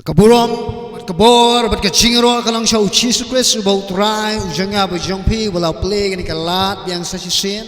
Kaburom, kabor, bat kacingro kalang siya Jesus Christ ubau turai ujangnya bujangpi walau play gani kalat yang sasisin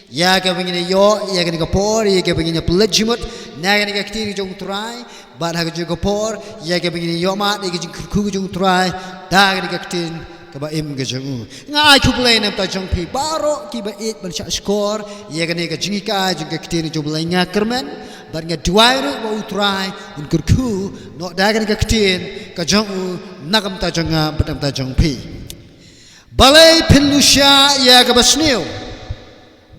ya ka bangini yo ya gani kapor ya ka bangini pelejimut na gani ka kiri jong turai bat ha jong kapor ya ka bangini yo mat ya jong ku jong turai da gani ka tin ka ba im ga jong ngai ku play na ta jong pi baro ki ba it ban sha score ya gani ka jingika jong ka tin jong play nya kermen bat nga duairu ba utrai un kurku no dagan ka ktin ka jong nagam ta jong batam ta jong pi balai pinlusha ya ka basniu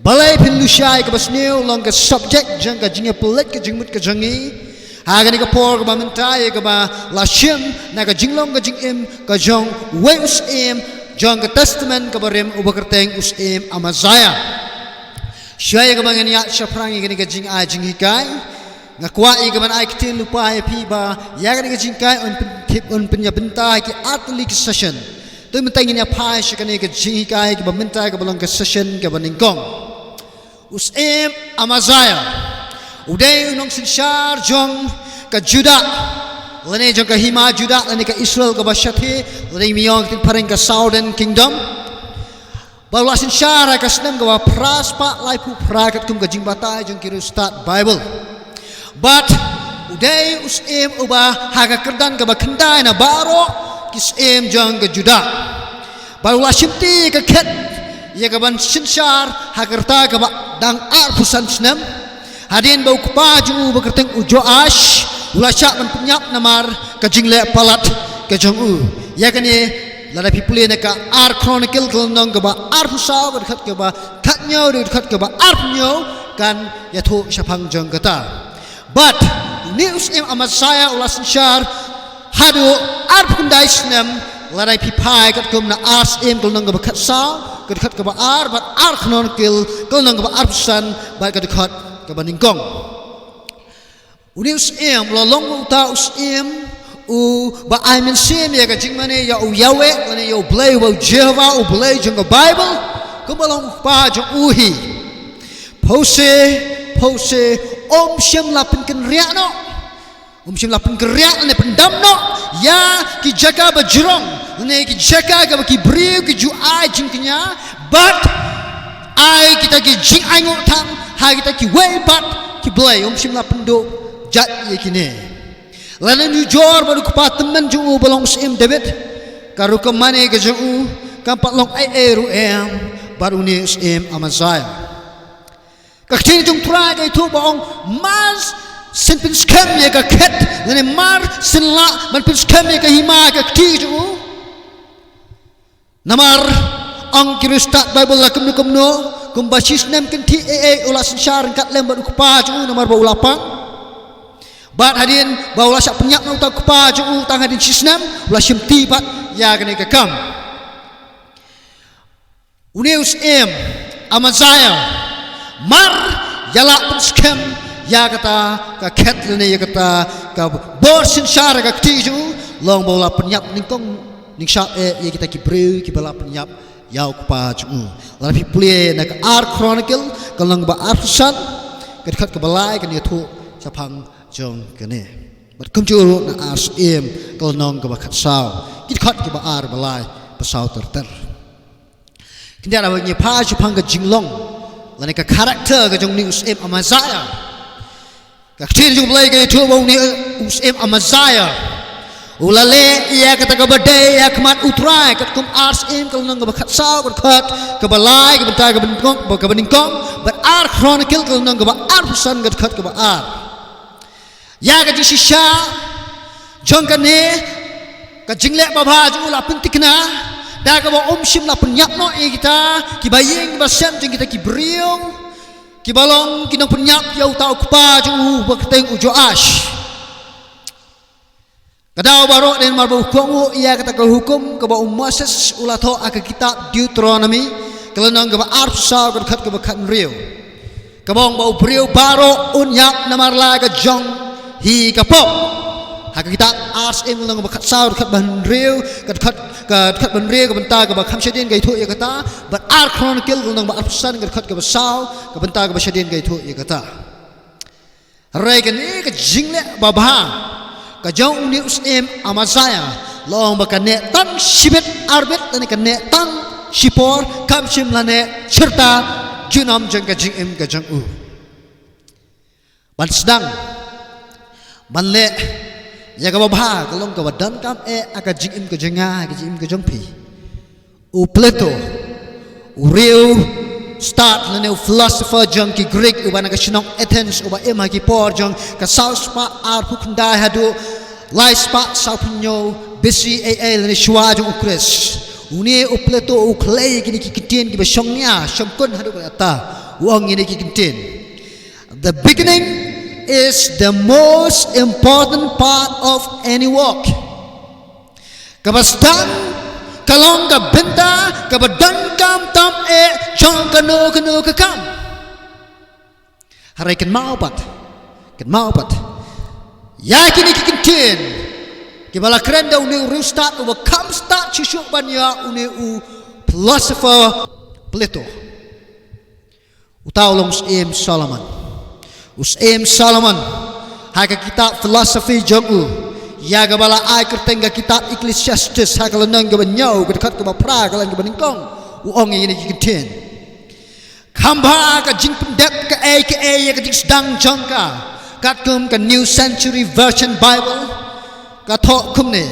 balai pinlusha ya ka basniu long ka subject jong ka jinga pelet ka jingmut ka jongi hagan ka por ka bamenta ya ka ba lashim na ka jinglong ka jingim ka jong we usim jong ka testament ka barim ubakerteng usim amazaya Syaya kabangan ya syafrangi gani kajing ajing hikai ngakwai kaban ai kitin lupa ya piba ya gani kajing kai on penya benta ki atlik session tu mentangin ya pai syakani kajing hikai ki bamenta ka balong ka session ka baningkong usim amazaya udai unong sinshar jong ka juda lene jong ka hima juda lene ka Israel ka basyati lene miyong tin pareng ka southern kingdom Bawa sin syara kasnam gawa praspa laipu prakat kum gajing batai jong kiru start Bible. But uday usim uba haga kerdan gaba kendai na baro kisim jong ke juda. Bawa simti ke ket ya gaban sin syar hagerta gaba dang ar pusan snam. Hadin bau kupaju bekerteng ujo ash ulasyak man penyap namar kajing le palat ke jong u. Ya kani lada people ne ka ar chronicle kelnong ka ba ar pusaw ka khat ka ba khatnyo ri khat ka ba ar pnyo kan yatho shapang jong kata but news im amasaya ulas shar hadu ar pundai snam lada pipai kat kum na ars im kelnong ka ba khat saw ka khat ka ba ar but ar chronicle kelnong ka ba ar pusan ba ka khat ka ba ningkong news im lolong ta us im ba I mean sim ya kajing mane ya yawe mane ya blay wa Jehovah u blay jong Bible kumbalong pa jong uhi pose om shem lapin ken ria no om shem lapin ken ria ne pendam no ya ki jaga ba jrong ne ki jaga ga ki briu ki ju ai jing kenya but ai kita ki jing ai ngotang ha kita ki we but ki blay om shem lapin do jat ye kine Lana New York baru kepatemen juu belong sim David karu kemane ke juu kampat long ai ru em baru ni sim Amazaya kaktin jung try ke tu bong mas sin pin scam ye ka ket lane mar sin la man pin scam ye ka hima ka kti juu namar ang kirustat Bible la kum no kum basis nem ken ti ulas syar kat lem baru kepa juu namar ba ulapang Bat hadin bawa sak penyak na utang kupa jung utang hadin sisnam ulah simti bat ya kene ke kam Uneus em Amazaya mar yala penskem ya kata ka ketlene ya kata ka borsin syara ka tiju long bawa penyak ningkong ningsha ya kita ki breu ki bala penyak yau kupa jung la pi plie na ka ar chronicle kalong ba arsan ka khat ka balai ka ni thu sapang jong kene bat kum chu na as em kal nong ka ba khat saw kit khat ka ba ar balai pasau terter kini ada banyak pas jepang ke jinglong lain ke karakter ke jong ni usem Amazaya kaktir jong play ke itu bau ni usem Amazaya ulale ia kata ke badai ia kemat utrai kat kum ars im kalau nang ke bakat sau ke balai ke bentar ke beningkong but ar chronicle kalau nang ke ar pesan ke ar ya ke shisha jong kane ke jinglek babha jong la pentikna dah ke shim la penyap no kita ki baying basan jong kita ki briong ki balong ki nang penyap yau tau kupa jong bakateng ujo ash kadau barok dan marbu hukum ia kata ke hukum ke bau Moses ulatho aka kitab Deuteronomy kelenang ke arsa ke dekat ke bakat riu ke bau beriu barok unyap namarla ke jong hi ke pop aka kitab ars em kelenang bakat sau dekat ban riu ke dekat ban riu ke bentar ke bakam syadin ke itu ia kata but ar chronicle kelenang ba arsan ke dekat ke basau ke bentar ke syadin ke itu ia kata regen ke jingle babha kajong ni usem Amazaya long bakane tang shibet arbet tani kane tang shipor kam shim lane serta junam jeng kajing em kajang u ban sedang ban le ya ka babha kalong ka badan kam aka jing em kajenga kajing em kajang pi u Plato u Rio start lane philosopher jang ki Greek ubana ka shinong Athens uba ema ki por jang ka south spa ar pukunda hadu lai spa saupunyo besi lane shwa jang ukres uni u Plato u clay kini ki kitin ki besongnya shamkon hadu ka ata uang ini ki kitin the beginning is the most important part of any walk kabastan kalong ka benta ka badan kam tam chong kanu ka kam harai kan mau pat ya kini kikintin ki bala krenda uni start u kam start chisuk banya uni u philosopher Plato utaw long usem Solomon haka kitab philosophy jong u ya gabala ai kertengga kitab Ecclesiastes hakala nang gabanyau dekat ke bapra kalang gabaningkong uong ini kitin khamba ka jing pendek ka ya ka jing sedang jangka katkum ka New Century Version Bible ka thok kumne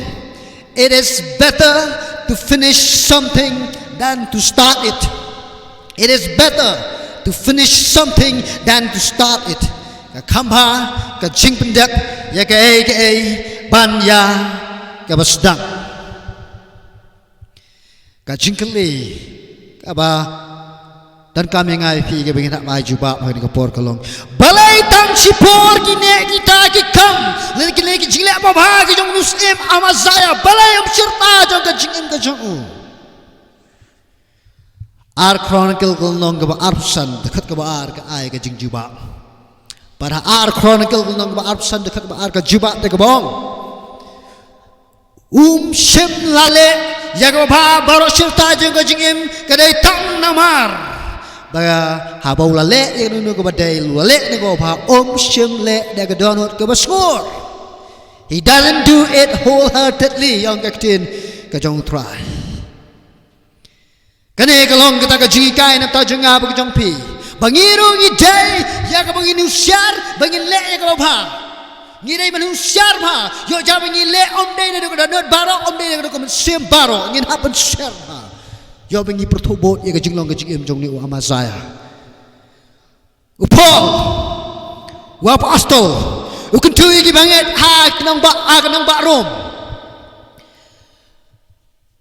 it is better to finish something than to start it to finish something than to start it ka khamba ka jing pendek ya ka banya ka basdang ka jingkeli ka ba dan kami ngai pi ke bengin mai juba phai ka por kalong balai tang sipor kine kita ki kam le ki jingle ba bha ki jong muslim Amazaya balai am serta jong ka jingim ka jong ar chronicle kalong ka ba arsan dekat ka ba ar ka ai ka jing juba para ar chronicle kalong ka ba arsan dekat ba ar ka juba te ka bong shem lale yaga bha baro serta jeng jingim kadai tang namar baga habau lale yenu ko badai lale ne ko bha shem le daga donut ko baskur he doesn't do it wholeheartedly yang kaktin ka jong try kane kalong kita ka jingi kai na ta jenga ba jong pi bangirung idai yaga bangin usyar bangin le yaga bha ngirai manusiar ma yo jabe ngile omde ne ko danot baro omde ne ko sem baro ngin happen share ma yo bengi pertobot ye ka jinglong ka jingim jong ni u Amazaya u Paul wa apostol u kentu ye banget ha kenang ba Rom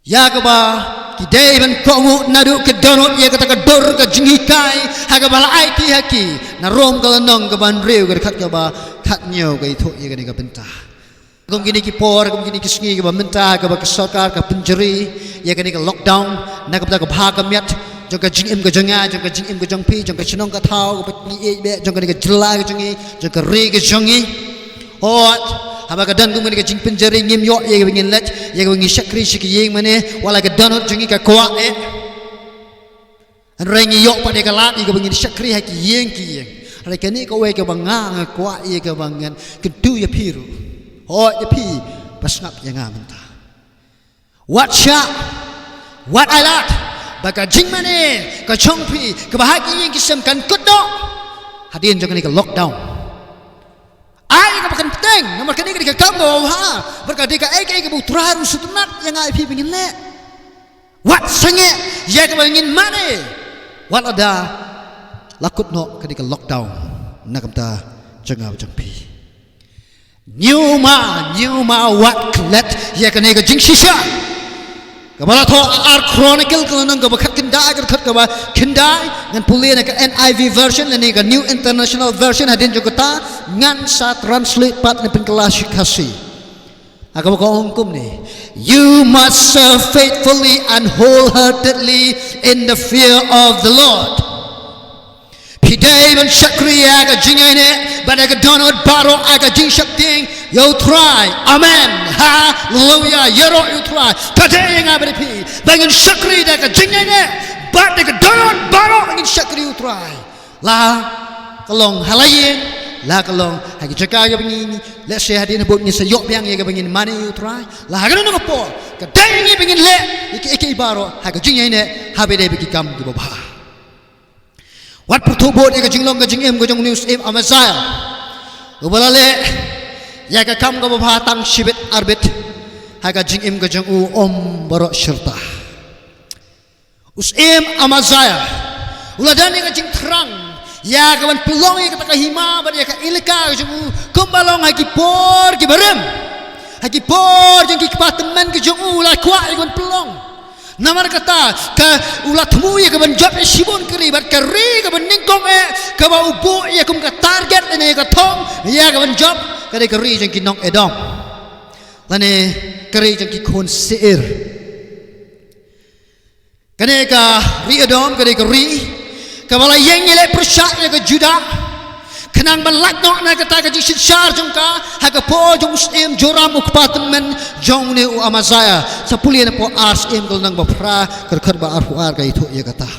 ya ka ba ki dei ban ko ngu nadu ke donot ye kata ka dor ka jingikai ha ka bala ai ti haki na Rom ka nong ka ban reu ka khat ka ba khat nyo ka itho ye ka benta kung gini ki por kung gini ki sngi ka ba menta ka ba ka sarkar ka penjeri ye ka ni ka lockdown na ka ka bha ka miat jong ka jingim ka jonga jong ka jingim ka jong pi jong ka chinong ka thau ka ni e be jong ka ni ka jla ka jongi jong ka re ka jongi hot haba ka dan kung ni ka jing penjeri ngim yo ye ka ngin let ye ka ngi shakri shiki yeng mane wala ka danot jongi ka kwa an rengi yo pa de ka lat ye ka ngin shakri ha ki yeng hari kini kau wake bangang kuat ye ka bangan kedu ya piru ho ya pi pasngap yang mentah watch out What I like, baka jing mane, ka chongpi, kebahagiaan yang kisamkan kodok. Hadirin jangan ni ke lockdown. Ay ka penting, nomor kini ka kamu ha, berkati ka ay ka buturan sutunat yang ay pingin le. What sange, ya ka ingin mane. What ada lakut no kini ka lockdown. Nakamta jangan jangpi. New ma what klet, ya ka ni ka jing shisha. Kabala to our chronicle ko nang gabakat kindai kat kaba kindai ngan puli na ka NIV version ni ka New International Version hadin juga ta ngan sa translate pat ni pengkelas kasi agama ko hukum ni you must serve faithfully and wholeheartedly in the fear of the Lord. Pidai man syakri aga jingay ne badaga donod baro aga jing syakting you try amen hallelujah yero you try kadai nga beripi bangin syakri daga jingay ne badaga donod baro bangin syakri you try la kalong halayin la kalong hagi cakaya bangin let's say hadin bot ni sayok biang ya bangin money you try la hagano no po kadai nga bangin le iki baro haga jingay ne habide bigi kam di baba. Wat pertubut ya kajinglong kajingim kajong news im Amazaya. Ubalale ya kakam ka babatang shibit arbit ha kajingim kajong om barok syirta. Usim Amazaya. Uladani kajing terang ya kawan pelong ya kata kahima bar ya ka ilika kajong kumbalong hakipor kibarem. Hakipor jeng kipatemen kajong ulai kuat ya kawan pelong. Namar kata ka ulat mu ya kaban job sibon keri bat keri kaban ningkong ka ba ubu ya kum ka target ne ka thong ya kaban job ka de keri jeng kinong edong lane keri jeng ki khon seir kane ka ri edom ka de keri ka bala yeng le persyak ya ka juda kenang balak no na kata ka jing shar jong ka ha ka po jong sim joram ukpatemen jong ne u Amazaya sa puli na po ars im kol nang bafra kerker ba arhu ar ka itu ya kata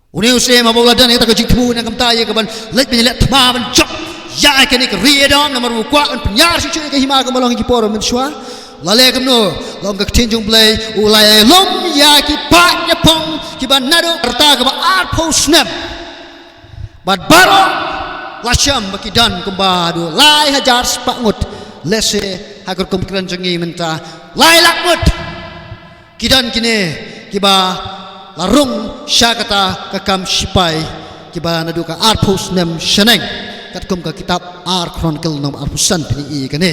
uni usem abola dan kita ka jing tu nang kamta ya ka ban let bin let ma ban jok ya ka ni ka riedom na maru kwa an penyar si ka hima ka malong ki poro men shwa lale kam no long ka tinjung play ulai lom ya ki pa nya pong ki ban nado arta ka ba ar po snap But baro lasham bakidan kumbado lai hajar sepangut lese hakur kumkiran jengi menta lai lakmut kidan kine kiba larung syakata kakam sipai kiba naduka arpus nem sheneng katkum ka kitab ar chronicle nom arpusan pini kane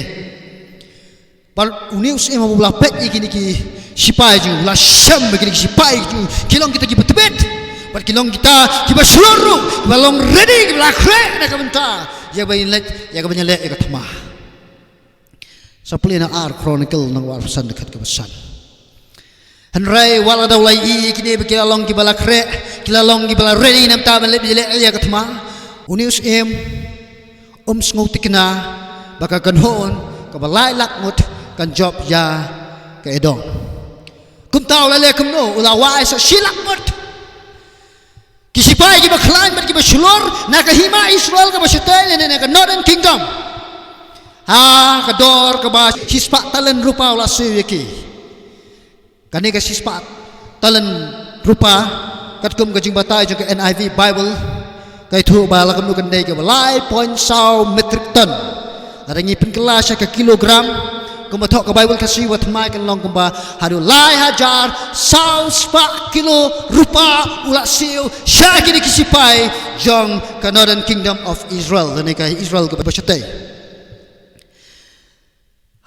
par unius ema bula pet ikini ki sipai ju lasham bakini sipai ju kilong kita ki betebet But kilong kita kiba seluruh balong ready kiba kre nak benta ya bayin let ya kabanya let ya katma sapli na ar chronicle nang war pesan dekat kebesan Henry wala dawlai I kini bekila long kiba kre kila long kiba ready nam ta let ya katma unius em sngotikna baka kanhon kabalai lakmut kan job ya ka edong kum taw la le kum no ulawai sa silakmut Kisipai kiba climb but kiba shulor nakahima Israel ka basyatel na ka Northern Kingdom ha kador ka ba sispa talen rupa wala siyeki kani ka sispa talen rupa katkum ka jing batay jong ka NIV Bible kay thu ba la kam nu kan dai ka balai point saw metric ton arangi pengkelas ka kilogram kumatok ka Bible kasi wat mai kan long kumba hadu lai hajar saw spa kilo rupa ula siu syaki ni kisipai jong ka Northern Kingdom of Israel dan ka Israel ka basyatay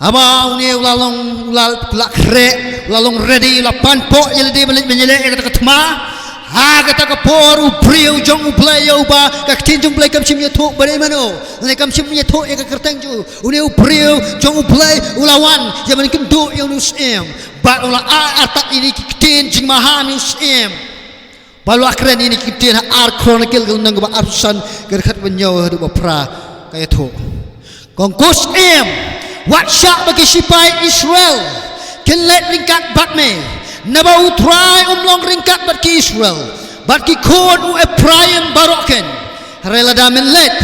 aba uni ulalong ulal lakre ulalong ready la panpo yeldi balik menyele ka katma ha kata ka por ubriu jong ublayo ba ka tinjong blay kam simya tho bare mano ne kam simya tho e ka kerteng ju uni ubriu jong ublay ulawan ya man kim do yo nus em ba ula atak ini kitin jing mahani em balu akren ini kitin ar chronicle kul nang ba arsan gerkhat banyo hadu ba pra kaya tho kongkus em what shot bagi sipai Israel can let ringkat batme Nabau try long ringkat bat ki Israel bat ki kod u Ephraim baroken rela damen let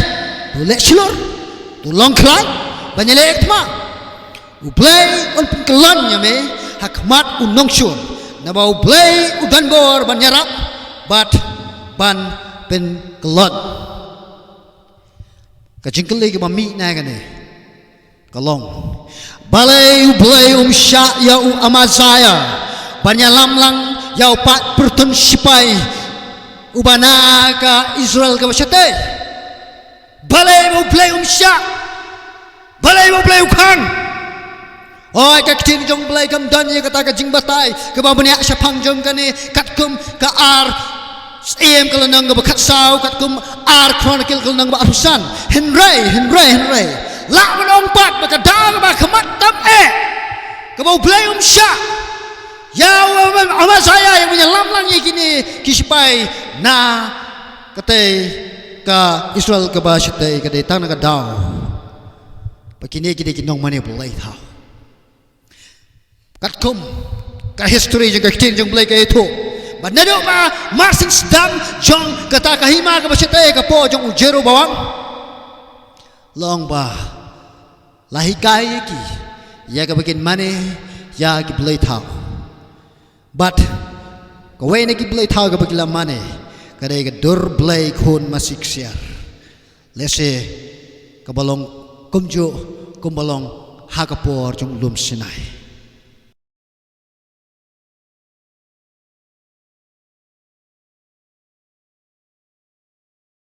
tu let silor tu long klai banyele ekma u play on pengkelan nya me hakmat u nongshun na bau play udan bor ban nyarap bat ban pen kelot kajingkeli ke mami na gane kalong balai play sya ya amazaya banyalam lang ya pat pertun sipai ubana ka Israel ka basyate balai play sya balai play ukang oi ka tin jong play kam dan ye kata ka jing batai ke babanya syapang jong kane katkum ka ar em kalau nang ba khatsau katkum ar chronicle kalau nang ba arusan henry la manong pat ba kadang ba khamat tam ke bau play sya ya ama saya yang punya lamlang ye kini kisipai na kate ka Israel ka ba syate ka de tang na ka daw pakini kini kinong mane play tha katkum ka history jeng ka tin jeng play ka itu banado ba marsin sedang jong kata kahima ka basyate ka po jong ujero bawang long ba lahikai ki ya ka bikin mane ya ki play tha but kawe na ki play tha ka bigla mane kadai ka dur play khon masik siar lese ka balong kumjo kumbalong hakapor jong lum sinai